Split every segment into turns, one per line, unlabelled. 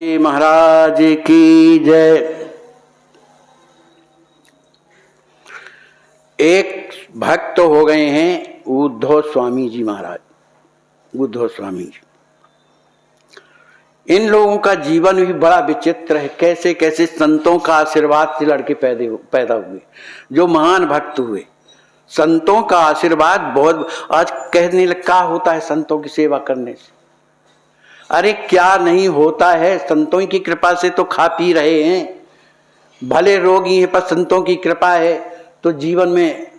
महाराज की जय। एक भक्त हो गए हैं उद्धव स्वामी जी महाराज। उद्धव स्वामी जी, इन लोगों का जीवन भी बड़ा विचित्र है। कैसे कैसे संतों का आशीर्वाद से लड़के पैदा हुए, जो महान भक्त हुए। संतों का आशीर्वाद बहुत, आज कहने लगा क्या होता है संतों की सेवा करने से। अरे क्या नहीं होता है, संतों की कृपा से तो खा पी रहे हैं। भले रोगी हैं पर संतों की कृपा है तो जीवन में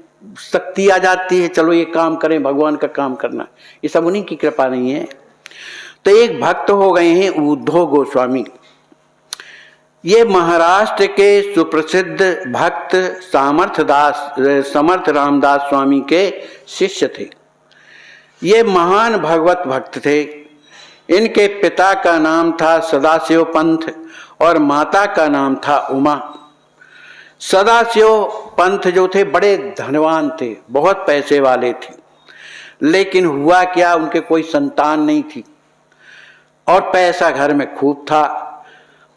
शक्ति आ जाती है। चलो ये काम करें, भगवान का काम करना, ये सब उन्हीं की कृपा नहीं है। तो एक भक्त हो गए हैं उद्धव गोस्वामी। ये महाराष्ट्र के सुप्रसिद्ध भक्त समर्थ रामदास स्वामी के शिष्य थे। ये महान भगवत भक्त थे। इनके पिता का नाम था सदाशिव पंथ और माता का नाम था उमा। सदाशिव पंथ जो थे बड़े धनवान थे, बहुत पैसे वाले थे, लेकिन हुआ क्या, उनके कोई संतान नहीं थी और पैसा घर में खूब था।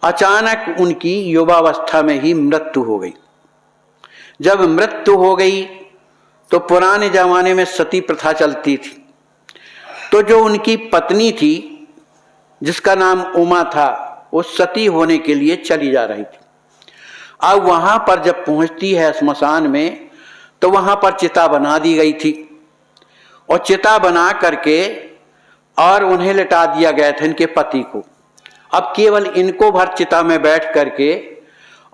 अचानक उनकी युवावस्था में ही मृत्यु हो गई। जब मृत्यु हो गई तो पुराने जमाने में सती प्रथा चलती थी। तो जो उनकी पत्नी थी जिसका नाम उमा था, वो सती होने के लिए चली जा रही थी। अब वहां पर जब पहुंचती है श्मशान में तो वहां पर चिता बना दी गई थी और चिता बना करके और उन्हें लिटा दिया गया था, इनके पति को। अब केवल इनको भर चिता में बैठ करके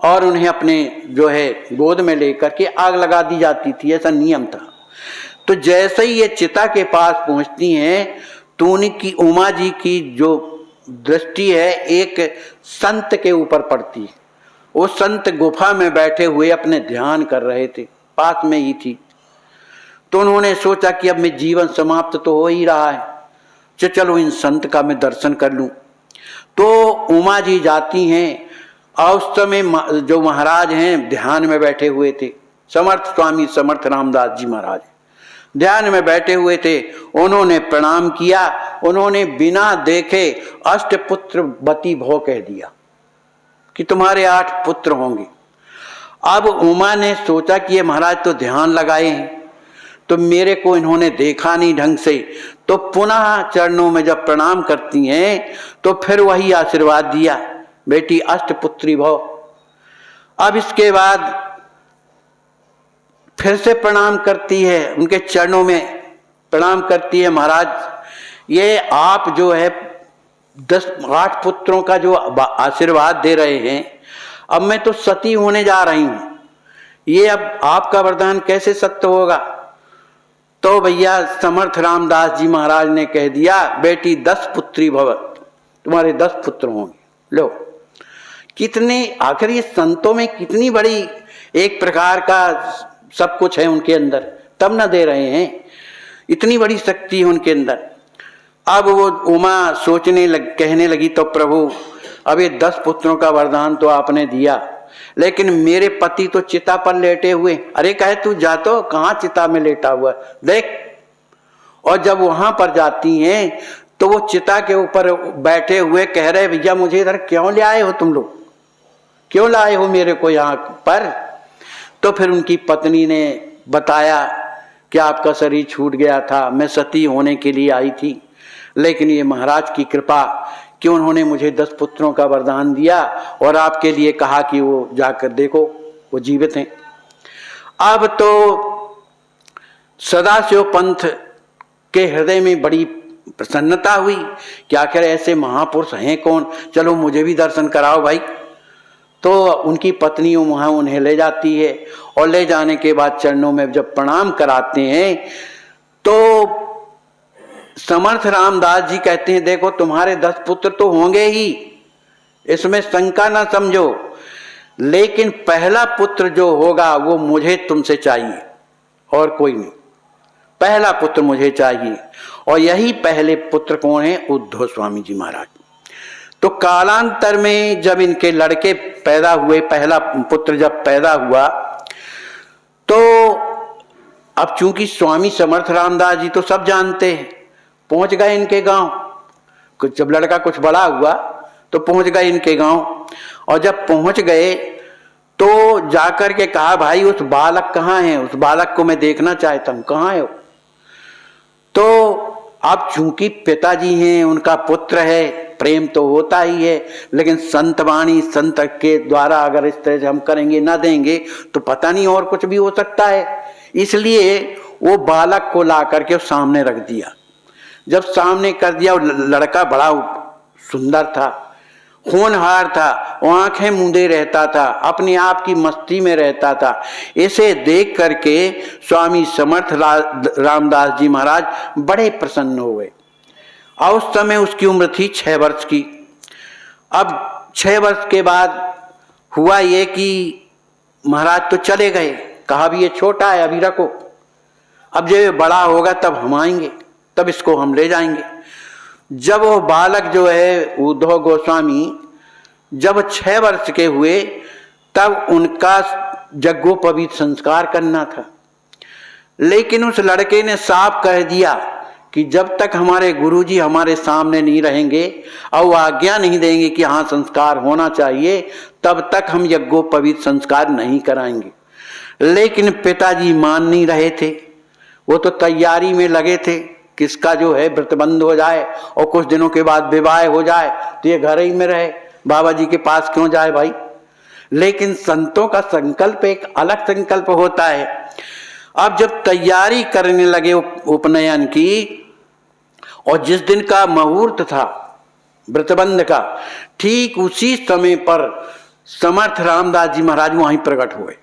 और उन्हें अपने जो है गोद में लेकर के आग लगा दी जाती थी, ऐसा नियम था। तो जैसे ही ये चिता के पास पहुंचती हैं तो उनकी उमा जी की जो दृष्टि है एक संत के ऊपर पड़ती है। वो संत गुफा में बैठे हुए अपने ध्यान कर रहे थे, पास में ही थी। तो उन्होंने सोचा कि अब मेरा जीवन समाप्त तो हो ही रहा है, चलो इन संत का मैं दर्शन कर लूं। तो उमा जी जाती हैं और उस समय जो महाराज हैं ध्यान में बैठे हुए थे, समर्थ स्वामी समर्थ रामदास जी महाराज ध्यान में बैठे हुए थे। उन्होंने प्रणाम किया। उन्होंने बिना देखे अष्टपुत्र वती भव कह दिया कि तुम्हारे 8 पुत्र होंगे। अब उमा ने सोचा कि ये महाराज तो ध्यान लगाए हैं, तो मेरे को इन्होंने देखा नहीं ढंग से। तो पुनः चरणों में जब प्रणाम करती हैं तो फिर वही आशीर्वाद दिया, बेटी अष्टपुत्री भव। अब इसके बाद फिर से प्रणाम करती है, उनके चरणों में प्रणाम करती है, महाराज ये आप जो है 8 पुत्रों का जो आशीर्वाद दे रहे हैं, अब मैं तो सती होने जा रही हूं, ये अब आपका वरदान कैसे सत्य होगा। तो भैया समर्थ रामदास जी महाराज ने कह दिया, बेटी 10 पुत्री भव, तुम्हारे 10 पुत्र होंगे। लो कितने, आखिर ये संतों में कितनी बड़ी एक प्रकार का सब कुछ है उनके अंदर, तब न दे रहे हैं, इतनी बड़ी शक्ति है उनके अंदर। अब वो उमा कहने लगी, तो प्रभु अब ये 10 पुत्रों का वरदान तो आपने दिया, लेकिन मेरे पति तो चिता पर लेटे हुए। अरे कहे तू जा, तो कहाँ चिता में लेटा हुआ देख। और जब वहां पर जाती हैं तो वो चिता के ऊपर बैठे हुए कह रहे, भैया मुझे इधर क्यों ले आए हो, तुम लोग क्यों लाए हो मेरे को यहाँ पर। तो फिर उनकी पत्नी ने बताया कि आपका शरीर छूट गया था, मैं सती होने के लिए आई थी, लेकिन ये महाराज की कृपा कि उन्होंने मुझे 10 पुत्रों का वरदान दिया और आपके लिए कहा कि वो जाकर देखो वो जीवित हैं। अब तो सदाशिव पंथ के हृदय में बड़ी प्रसन्नता हुई कि आखिर ऐसे महापुरुष हैं कौन, चलो मुझे भी दर्शन कराओ भाई। तो उनकी पत्नी वहां उन्हें ले जाती है और ले जाने के बाद चरणों में जब प्रणाम कराते हैं तो समर्थ रामदास जी कहते हैं, देखो तुम्हारे 10 पुत्र तो होंगे ही, इसमें शंका ना समझो, लेकिन पहला पुत्र जो होगा वो मुझे तुमसे चाहिए और कोई नहीं। पहला पुत्र मुझे चाहिए। और यही पहले पुत्र कौन है, उद्धव स्वामी जी महाराज। तो कालांतर में जब इनके लड़के पैदा हुए, पहला पुत्र जब पैदा हुआ तो अब चूंकि स्वामी समर्थ रामदास जी तो सब जानते हैं, पहुंच गए इनके गांव। कुछ जब लड़का कुछ बड़ा हुआ तो पहुंच गए इनके गांव। और जब पहुंच गए तो जाकर के कहा, भाई उस बालक कहाँ है, उस बालक को मैं देखना चाहता हूं, कहाँ है वो। तो अब चूंकि पिताजी हैं, उनका पुत्र है, प्रेम तो होता ही है, लेकिन संत वाणी संत के द्वारा अगर इस तरह से हम करेंगे ना देंगे तो पता नहीं और कुछ भी हो सकता है। इसलिए वो बालक को ला करके सामने रख दिया। जब सामने कर दिया, वो लड़का बड़ा सुंदर था, होनहार था, आंखें मूंदे रहता था, अपने आप की मस्ती में रहता था। इसे देख करके स्वामी समर्थ रामदास जी महाराज बड़े प्रसन्न हो गए। और उस समय उसकी उम्र थी 6 वर्ष की। अब 6 वर्ष के बाद हुआ ये कि महाराज तो चले गए, कहा भी ये छोटा है अभी रखो, अब जब ये बड़ा होगा तब हम आएंगे, तब इसको हम ले जाएंगे। जब वो बालक जो है उद्धव गोस्वामी जब 6 वर्ष के हुए तब उनका यज्ञोपवीत संस्कार करना था। लेकिन उस लड़के ने साफ कह दिया कि जब तक हमारे गुरुजी हमारे सामने नहीं रहेंगे और वो आज्ञा नहीं देंगे कि हाँ संस्कार होना चाहिए, तब तक हम यज्ञोपवीत संस्कार नहीं कराएंगे। लेकिन पिताजी मान नहीं रहे थे, वो तो तैयारी में लगे थे, किसका जो है व्रतबंध हो जाए और कुछ दिनों के बाद विवाह हो जाए तो ये घर ही में रहे, बाबा जी के पास क्यों जाए भाई। लेकिन संतों का संकल्प एक अलग संकल्प होता है। अब जब तैयारी करने लगे उपनयन की, और जिस दिन का मुहूर्त था व्रतबंध का, ठीक उसी समय पर समर्थ रामदास जी महाराज वहीं प्रकट हुए।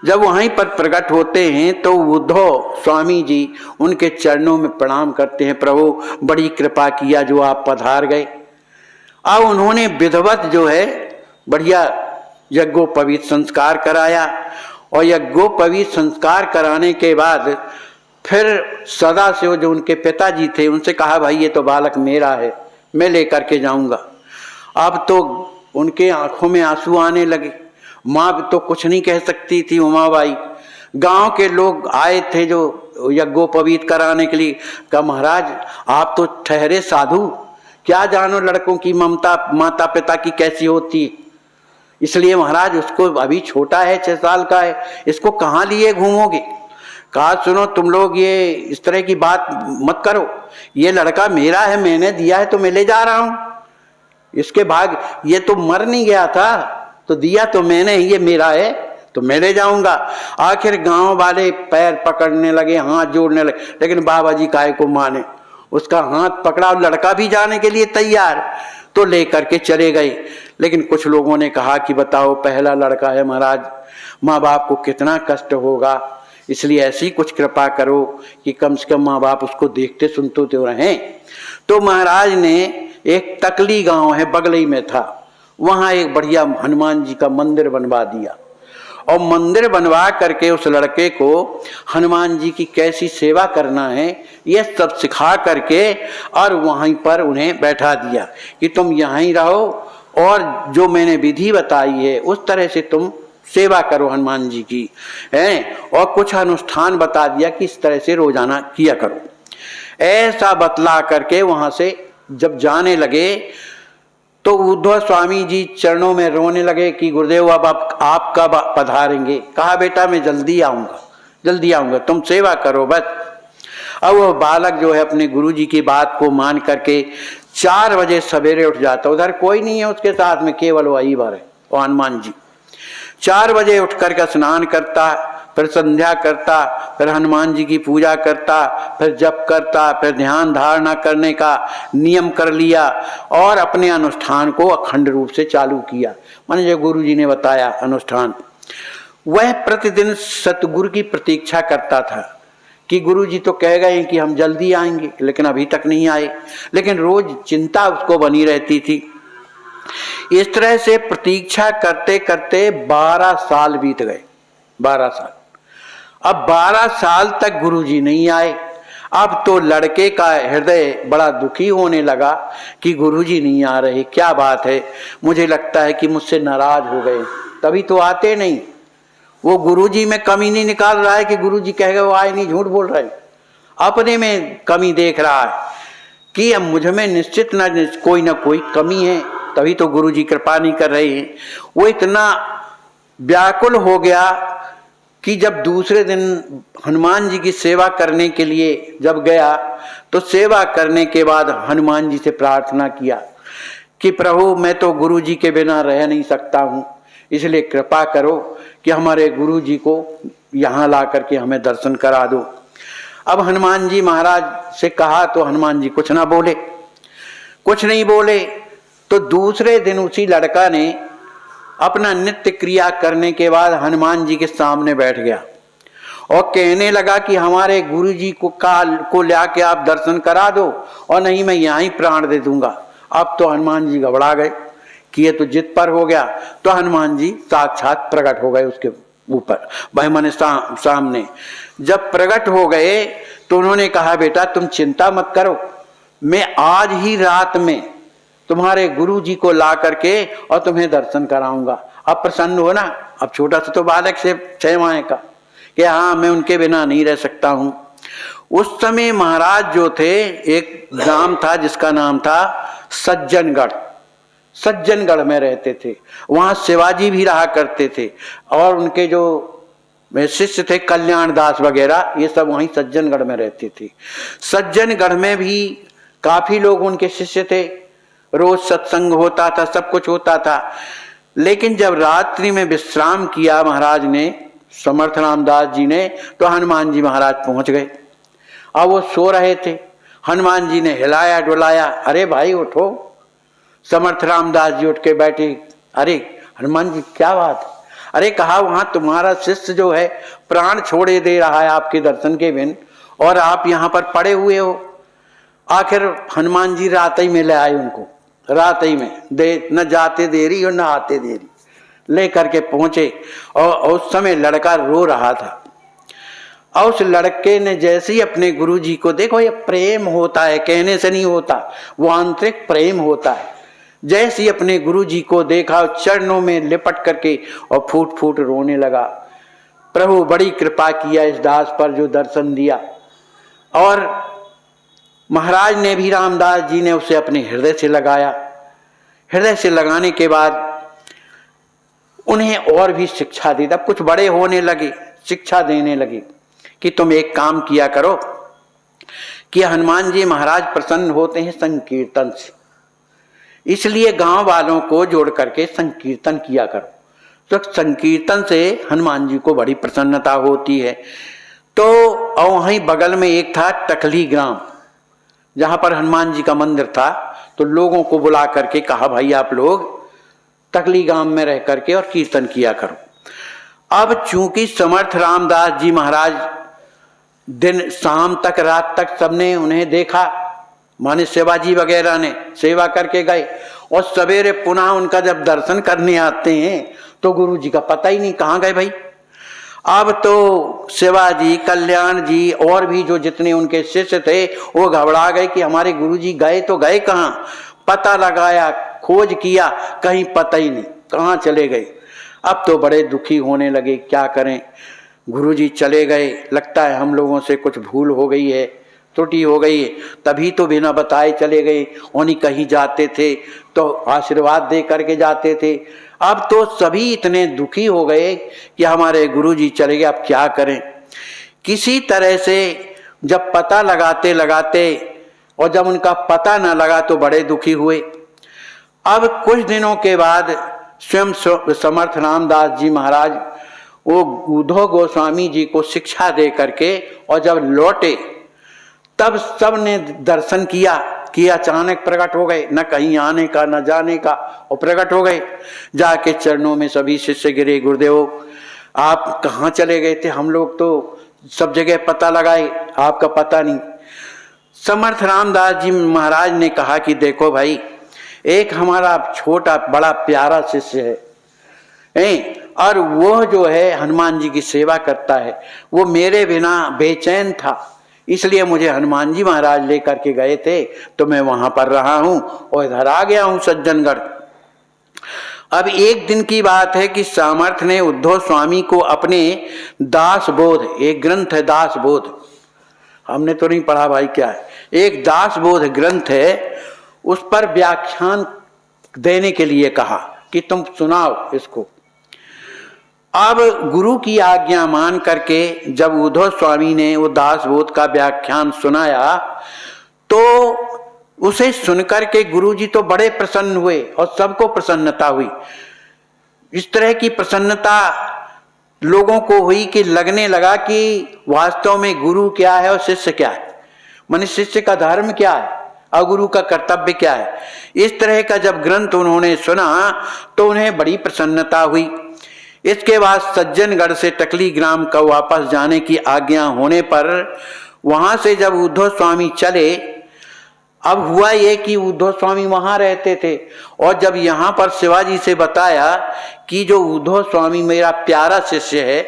जब वहीं पर प्रकट होते हैं तो उद्धव स्वामी जी उनके चरणों में प्रणाम करते हैं, प्रभु बड़ी कृपा किया जो आप पधार गए। अब उन्होंने विधिवत जो है बढ़िया यज्ञोपवीत संस्कार कराया। और यज्ञोपवीत संस्कार कराने के बाद फिर सदा से वो जो उनके पिताजी थे उनसे कहा, भाई ये तो बालक मेरा है, मैं लेकर के जाऊंगा। अब तो उनके आंखों में आंसू आने लगे। माँ तो कुछ नहीं कह सकती थी, उमाबाई। गांव के लोग आए थे जो यज्ञोपवीत कराने के लिए, कहा महाराज आप तो ठहरे साधु, क्या जानो लड़कों की ममता माता पिता की कैसी होती है, इसलिए महाराज उसको अभी छोटा है, 6 साल का है, इसको कहाँ लिए घूमोगे। कहा सुनो तुम लोग ये इस तरह की बात मत करो, ये लड़का मेरा है, मैंने दिया है तो मैं ले जा रहा हूं, इसके भाग ये तो मर नहीं गया था तो दिया तो मैंने, ये मेरा है तो मैं ले जाऊंगा। आखिर गांव वाले पैर पकड़ने लगे, हाथ जोड़ने लगे, लेकिन बाबा जी काहे को माने, उसका हाथ पकड़ा और लड़का भी जाने के लिए तैयार, तो लेकर के चले गए। लेकिन कुछ लोगों ने कहा कि बताओ पहला लड़का है महाराज, माँ बाप को कितना कष्ट होगा, इसलिए ऐसी कुछ कृपा करो कि कम से कम माँ बाप उसको देखते सुनते तो रहें। तो महाराज ने एक तकली गांव है बगलई में था, वहां एक बढ़िया हनुमान जी का मंदिर बनवा दिया। और मंदिर बनवा करके उस लड़के को हनुमान जी की कैसी सेवा करना है ये सब सिखा करके और वहीं पर उन्हें बैठा दिया कि तुम यहीं रहो और जो मैंने विधि बताई है उस तरह से तुम सेवा करो हनुमान जी की है। और कुछ अनुष्ठान बता दिया कि इस तरह से रोजाना किया करो। ऐसा बतला करके वहां से जब जाने लगे तो उद्धव स्वामी जी चरणों में रोने लगे कि गुरुदेव अब आप कब पधारेंगे। कहा बेटा मैं जल्दी आऊंगा, तुम सेवा करो बस। अब वो बालक जो है अपने गुरु जी की बात को मान करके 4 बजे सवेरे उठ जाता, उधर कोई नहीं है उसके साथ में, केवल वही बार है वो हनुमान जी। 4 बजे उठ करके स्नान करता, फिर संध्या करता, फिर हनुमान जी की पूजा करता, फिर जप करता, फिर ध्यान धारणा करने का नियम कर लिया और अपने अनुष्ठान को अखंड रूप से चालू किया। माने जो गुरु जी ने बताया अनुष्ठान, वह प्रतिदिन सतगुरु की प्रतीक्षा करता था कि गुरु जी तो कह गए कि हम जल्दी आएंगे, लेकिन अभी तक नहीं आए। लेकिन रोज चिंता उसको बनी रहती थी। इस तरह से प्रतीक्षा करते करते 12 साल बीत गए। 12 साल। अब 12 साल तक गुरुजी नहीं आए। अब तो लड़के का हृदय बड़ा दुखी होने लगा कि गुरुजी नहीं आ रहे, क्या बात है, मुझे लगता है कि मुझसे नाराज हो गए, तभी तो आते नहीं। वो गुरुजी में कमी नहीं निकाल रहा है कि गुरुजी कह गए वो आए नहीं, झूठ बोल रहे, अपने में कमी देख रहा है कि अब मुझ में निश्चित न कोई कमी है, तभी तो गुरु जी कृपा नहीं कर रहे हैं। वो इतना व्याकुल हो गया कि जब दूसरे दिन हनुमान जी की सेवा करने के लिए जब गया तो सेवा करने के बाद हनुमान जी से प्रार्थना किया कि प्रभु मैं तो गुरु जी के बिना रह नहीं सकता हूँ, इसलिए कृपा करो कि हमारे गुरु जी को यहाँ ला करके हमें दर्शन करा दो। अब हनुमान जी महाराज से कहा तो हनुमान जी कुछ ना बोले, कुछ नहीं बोले। तो दूसरे दिन उसी लड़का ने अपना नित्य क्रिया करने के बाद हनुमान जी के सामने बैठ गया और कहने लगा कि हमारे गुरु जी को ला के आप दर्शन करा दो और नहीं मैं यहाँ ही प्राण दे दूंगा। अब तो हनुमान जी घबरा गए कि ये तो जिद पर हो गया। तो हनुमान जी साक्षात प्रकट हो गए उसके ऊपर बहमन सामने। जब प्रकट हो गए तो उन्होंने कहा बेटा तुम चिंता मत करो, मैं आज ही रात में तुम्हारे गुरु जी को ला करके और तुम्हें दर्शन कराऊंगा। अब प्रसन्न हो ना। अब छोटा सा तो बालक से 6 माह का कि हाँ मैं उनके बिना नहीं रह सकता हूं। उस समय महाराज जो थे, एक गांव था जिसका नाम था सज्जनगढ़। सज्जनगढ़ में रहते थे, वहां शिवाजी भी रहा करते थे और उनके जो शिष्य थे कल्याण दास वगैरह, ये सब वहीं सज्जनगढ़ में रहते थे। सज्जनगढ़ में भी काफी लोग उनके शिष्य थे, रोज सत्संग होता था, सब कुछ होता था। लेकिन जब रात्रि में विश्राम किया महाराज ने, समर्थ रामदास जी ने, तो हनुमान जी महाराज पहुंच गए। अब वो सो रहे थे, हनुमान जी ने हिलाया डुलाया, अरे भाई उठो। समर्थ रामदास जी उठ के बैठे, अरे हनुमान जी क्या बात? अरे कहा वहां तुम्हारा शिष्य जो है प्राण छोड़े दे रहा है आपके दर्शन के बिन और आप यहाँ पर पड़े हुए हो। आखिर हनुमान जी रात ही में ले आए उनको, रात ही में दे न जाते देरी और न आते देरी ले करके पहुंचे। और उस समय लड़का रो रहा था और उस लड़के ने जैसे ही अपने गुरु जी को, देखो ये प्रेम होता है, कहने से नहीं होता, वो आंतरिक प्रेम होता है। जैसे ही अपने गुरु जी को देखा चरणों में लिपट करके और फूट फूट रोने लगा। प्रभु बड़ी कृपा किया इस दास पर जो दर्शन दिया। और महाराज ने भी, रामदास जी ने उसे अपने हृदय से लगाया। हृदय से लगाने के बाद उन्हें और भी शिक्षा दी। तब कुछ बड़े होने लगे, शिक्षा देने लगे कि तुम एक काम किया करो कि हनुमान जी महाराज प्रसन्न होते हैं संकीर्तन से, इसलिए गांव वालों को जोड़ करके संकीर्तन किया करो। तो संकीर्तन से हनुमान जी को बड़ी प्रसन्नता होती है। तो वहीं बगल में एक था टकली ग्राम, जहां पर हनुमान जी का मंदिर था। तो लोगों को बुला करके कहा भाई आप लोग टकली गांव में रह करके और कीर्तन किया करो। अब चूंकि समर्थ रामदास जी महाराज दिन शाम तक रात तक सबने उन्हें देखा, माने शिवाजी वगैरह ने सेवा करके गए और सवेरे पुनः उनका जब दर्शन करने आते हैं तो गुरु जी का पता ही नहीं कहाँ गए भाई। अब तो शिवाजी, कल्याण जी और भी जो जितने उनके शिष्य थे वो घबरा गए कि हमारे गुरु जी गए तो गए कहाँ। पता लगाया, खोज किया, कहीं पता ही नहीं कहाँ चले गए। अब तो बड़े दुखी होने लगे, क्या करें, गुरु जी चले गए, लगता है हम लोगों से कुछ भूल हो गई है, त्रुटि हो गई है, तभी तो बिना बताए चले गए। उन्हीं कहीं जाते थे तो आशीर्वाद दे करके जाते थे। अब तो सभी इतने दुखी हो गए कि हमारे गुरु जी चले गए, अब क्या करें। किसी तरह से जब पता लगाते लगाते और जब उनका पता न लगा तो बड़े दुखी हुए। अब कुछ दिनों के बाद स्वयं समर्थ रामदास जी महाराज वो उद्धव गोस्वामी जी को शिक्षा दे करके और जब लौटे तब सब ने दर्शन किया कि अचानक प्रकट हो गए, न कहीं आने का न जाने का, और प्रकट हो गए। जाके चरणों में सभी शिष्य गिरे, गुरुदेव आप कहाँ चले गए थे, हम लोग तो सब जगह पता लगाए, आपका पता नहीं। समर्थ रामदास जी महाराज ने कहा कि देखो भाई, एक हमारा छोटा बड़ा प्यारा शिष्य है और वो जो है हनुमान जी की सेवा करता है, वो मेरे बिना बेचैन था, इसलिए मुझे हनुमान जी महाराज लेकर के गए थे तो मैं वहां पर रहा हूं और इधर आ गया हूं सज्जनगढ़। अब एक दिन की बात है कि सामर्थ ने उद्धव स्वामी को अपने दासबोध, एक ग्रंथ है दासबोध, हमने तो नहीं पढ़ा भाई क्या है, एक दासबोध ग्रंथ है, उस पर व्याख्यान देने के लिए कहा कि तुम सुनाओ इसको। अब गुरु की आज्ञा मान करके जब उद्धव स्वामी ने वो दासबोध का व्याख्यान सुनाया तो उसे सुनकर के गुरु जी तो बड़े प्रसन्न हुए और सबको प्रसन्नता हुई। इस तरह की प्रसन्नता लोगों को हुई कि लगने लगा कि वास्तव में गुरु क्या है और शिष्य क्या है, माने शिष्य का धर्म क्या है और गुरु का कर्तव्य क्या है। इस तरह का जब ग्रंथ उन्होंने सुना तो उन्हें बड़ी प्रसन्नता हुई। इसके बाद सज्जनगढ़ से टकली ग्राम का वापस जाने की आज्ञा होने पर वहां से जब उद्धव स्वामी चले, अब हुआ ये कि उद्धव स्वामी वहां रहते थे और जब यहाँ पर शिवाजी से बताया कि जो उद्धव स्वामी मेरा प्यारा शिष्य है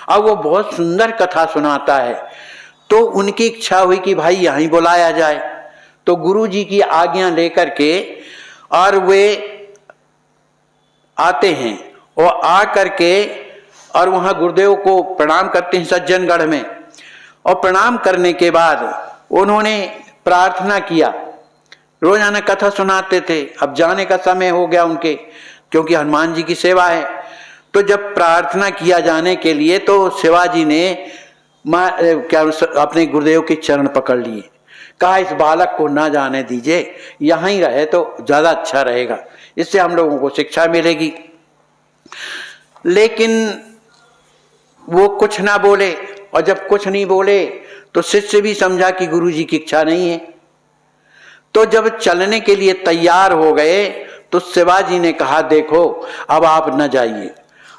अब वो बहुत सुंदर कथा सुनाता है, तो उनकी इच्छा हुई कि भाई यहीं बुलाया जाए। तो गुरु जी की आज्ञा लेकर के और वे आते हैं और आ करके और वहाँ गुरुदेव को प्रणाम करते हैं सज्जनगढ़ में। और प्रणाम करने के बाद उन्होंने प्रार्थना किया। रोजाना कथा सुनाते थे, अब जाने का समय हो गया उनके, क्योंकि हनुमान जी की सेवा है। तो जब प्रार्थना किया जाने के लिए तो शिवाजी ने अपने गुरुदेव के चरण पकड़ लिए, कहा इस बालक को ना जाने दीजिए, यहाँ ही रहे तो ज्यादा अच्छा रहेगा, इससे हम लोगों को शिक्षा मिलेगी। लेकिन वो कुछ ना बोले, और जब कुछ नहीं बोले तो शिष्य भी समझा कि गुरु जी की इच्छा नहीं है। तो जब चलने के लिए तैयार हो गए तो शिवाजी ने कहा देखो अब आप न जाइए,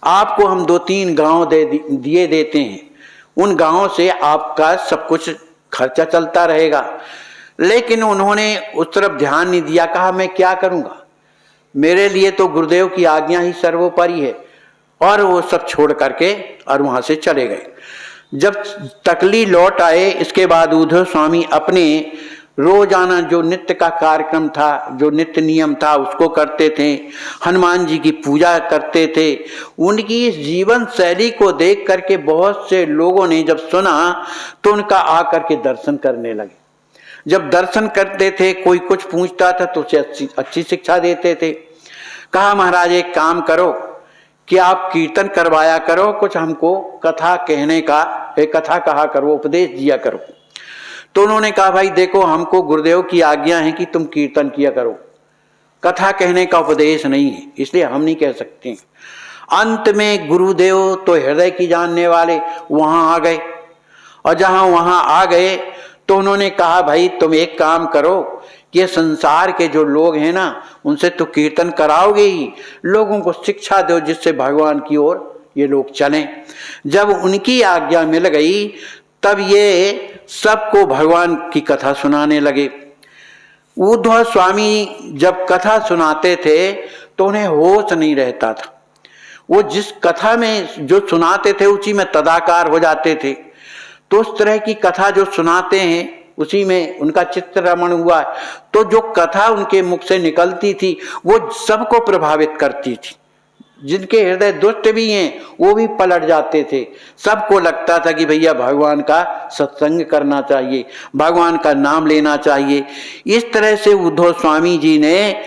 आपको हम 2-3 गांव दिए देते हैं, उन गांवों से आपका सब कुछ खर्चा चलता रहेगा। लेकिन उन्होंने उस तरफ ध्यान नहीं दिया, कहा मैं क्या करूंगा, मेरे लिए तो गुरुदेव की आज्ञा ही सर्वोपरि है। और वो सब छोड़ करके और वहां से चले गए। जब टकली लौट आए इसके बाद उद्धव स्वामी अपने रोजाना जो नित्य का कार्यक्रम था, जो नित्य नियम था उसको करते थे, हनुमान जी की पूजा करते थे। उनकी इस जीवन शैली को देख करके बहुत से लोगों ने जब सुना तो उनका आकर के दर्शन करने लगे। जब दर्शन करते थे कोई कुछ पूछता था तो उसे अच्छी शिक्षा देते थे। कहा महाराज एक काम करो कि आप कीर्तन करवाया करो, कुछ हमको कथा कहने का, एक कथा कहा करो, उपदेश दिया करो। तो उन्होंने कहा भाई देखो हमको गुरुदेव की आज्ञा है कि तुम कीर्तन किया करो, कथा कहने का उपदेश नहीं है, इसलिए हम नहीं कह सकते। अंत में गुरुदेव तो हृदय की जानने वाले वहां आ गए, और जहां वहां आ गए तो उन्होंने कहा भाई तुम एक काम करो कि ये संसार के जो लोग हैं ना उनसे तो कीर्तन कराओगे ही, लोगों को शिक्षा दो जिससे भगवान की ओर ये लोग चलें। जब उनकी आज्ञा मिल गई तब ये सबको भगवान की कथा सुनाने लगे। उद्धव स्वामी जब कथा सुनाते थे तो उन्हें होश नहीं रहता था, वो जिस कथा में जो सुनाते थे उसी में तदाकार हो जाते थे। तो उस तरह की कथा जो सुनाते हैं उसी में उनका चित्त रमण हुआ। तो जो कथा उनके मुख से निकलती थी वो सबको प्रभावित करती थी। जिनके हृदय दुष्ट भी हैं वो भी पलट जाते थे। सबको लगता था कि भैया भगवान का सत्संग करना चाहिए, भगवान का नाम लेना चाहिए। इस तरह से उद्धव स्वामी जी ने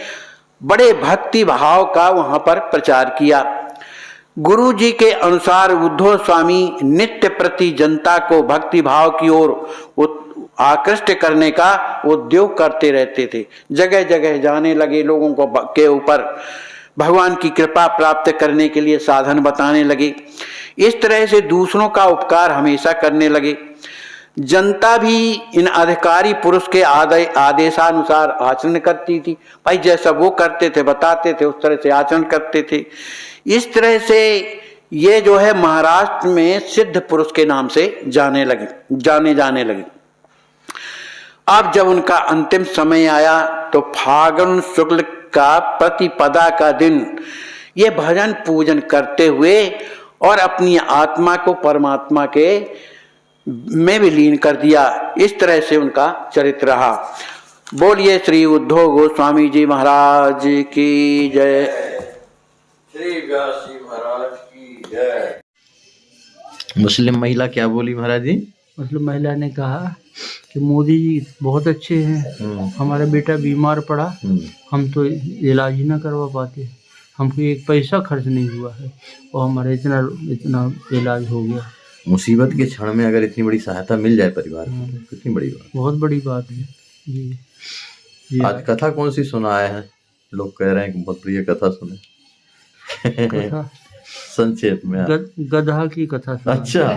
बड़े भक्ति भाव का वहां पर प्रचार किया। गुरु जी के अनुसार उद्धव स्वामी नित्य प्रति जनता को भक्ति भाव की ओर आकृष्ट करने का उद्योग करते रहते थे। जगह जगह जाने लगे, लोगों को के ऊपर भगवान की कृपा प्राप्त करने के लिए साधन बताने लगे। इस तरह से दूसरों का उपकार हमेशा करने लगे। जनता भी इन अधिकारी पुरुष के आदेशानुसार आचरण करती थी। भाई जैसा वो करते थे बताते थे उस तरह से आचरण करते थे। इस तरह से ये जो है महाराष्ट्र में सिद्ध पुरुष के नाम से जाने जाने लगे। अब जब उनका अंतिम समय आया तो फागुन शुक्ल का प्रतिपदा का दिन ये भजन पूजन करते हुए और अपनी आत्मा को परमात्मा के में विलीन कर दिया। इस तरह से उनका चरित्र रहा। बोलिए श्री उद्धव गोस्वामी जी महाराज की जय,
श्री व्यास जी महाराज की जय।
मुस्लिम महिला क्या बोली महाराज जी? मतलब महिला ने कहा कि मोदी जी बहुत अच्छे हैं, हमारा बेटा बीमार पड़ा, हम तो इलाज ही ना करवा पाते, हमको एक पैसा खर्च नहीं हुआ है और हमारा इतना इतना इलाज हो गया।
मुसीबत के क्षण में अगर इतनी बड़ी सहायता मिल जाए परिवार को तो कितनी बड़ी बात।
बहुत बड़ी बात है जी। जी
आज कथा कौन सी सुनाए हैं? लोग कह रहे हैं कि बहुत प्रिय कथा सुने।
कथा
संक्षेप में आप।
गधा की कथा सुना।
अच्छा।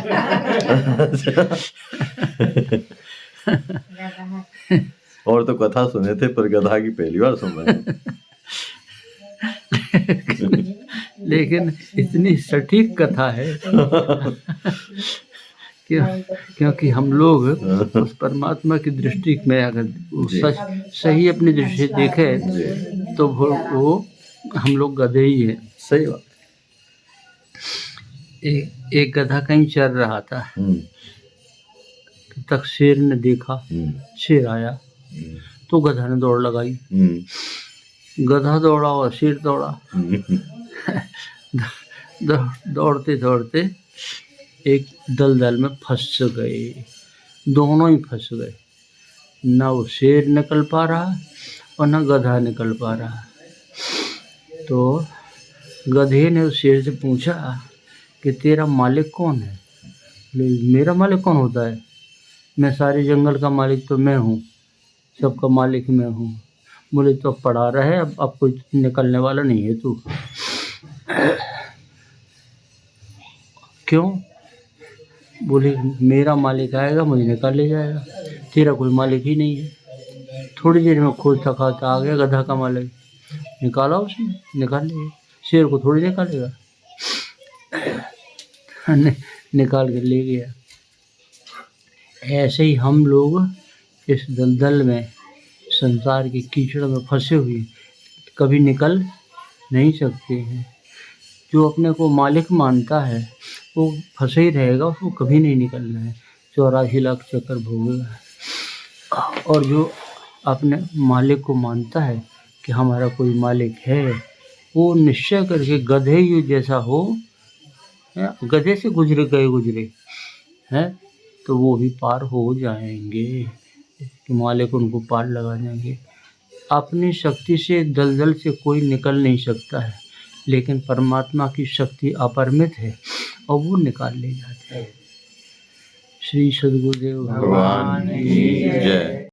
और तो कथा सुने थे पर गधा की पहली बार सुन रहे हैं।
लेकिन इतनी सटीक कथा है क्योंकि हम लोग उस परमात्मा की दृष्टि में अगर सही अपनी दृष्टि से देखें तो वो हम लोग गधे ही हैं।
सही बात।
एक गधा कहीं चल रहा था, तब तक शेर ने देखा, शेर आया तो गधा ने दौड़ लगाई, गधा दौड़ा और शेर दौड़ा। दौड़ते दौड़ते एक दलदल में फंस गए, दोनों ही फंस गए, ना वो शेर निकल पा रहा और ना गधा निकल पा रहा। तो गधे ने उस शेर से पूछा कि तेरा मालिक कौन है? मेरा मालिक कौन होता है? मैं सारे जंगल का मालिक तो मैं हूँ, सबका मालिक मैं हूँ। बोले तो पड़ा रहे, अब कोई निकलने वाला नहीं है तू। क्यों? बोले मेरा मालिक आएगा मुझे निकाल ले जाएगा, तेरा कोई मालिक ही नहीं है। थोड़ी देर में खोजता खाता आ गया गधा का मालिक, निकाला उसने, निकाल लिया। शेर को थोड़ी निकालेगा, निकाल के ले गया। ऐसे ही हम लोग इस दलदल में, संसार के कीचड़ में फंसे हुए कभी निकल नहीं सकते हैं। जो अपने को मालिक मानता है वो फंसे ही रहेगा, उसको कभी नहीं निकलना है, 84 लाख चक्कर भोगेगा। और जो अपने मालिक को मानता है कि हमारा कोई मालिक है, वो निश्चय करके गधे ही जैसा हो, गधे से गुजरे हैं तो वो भी पार हो जाएंगे, कि मालिक उनको पार लगा देंगे। अपनी शक्ति से दलदल से कोई निकल नहीं सकता है, लेकिन परमात्मा की शक्ति अपरिमित है और वो निकाल ले जाते हैं। श्री सद्गुरुदेव भगवान की जय।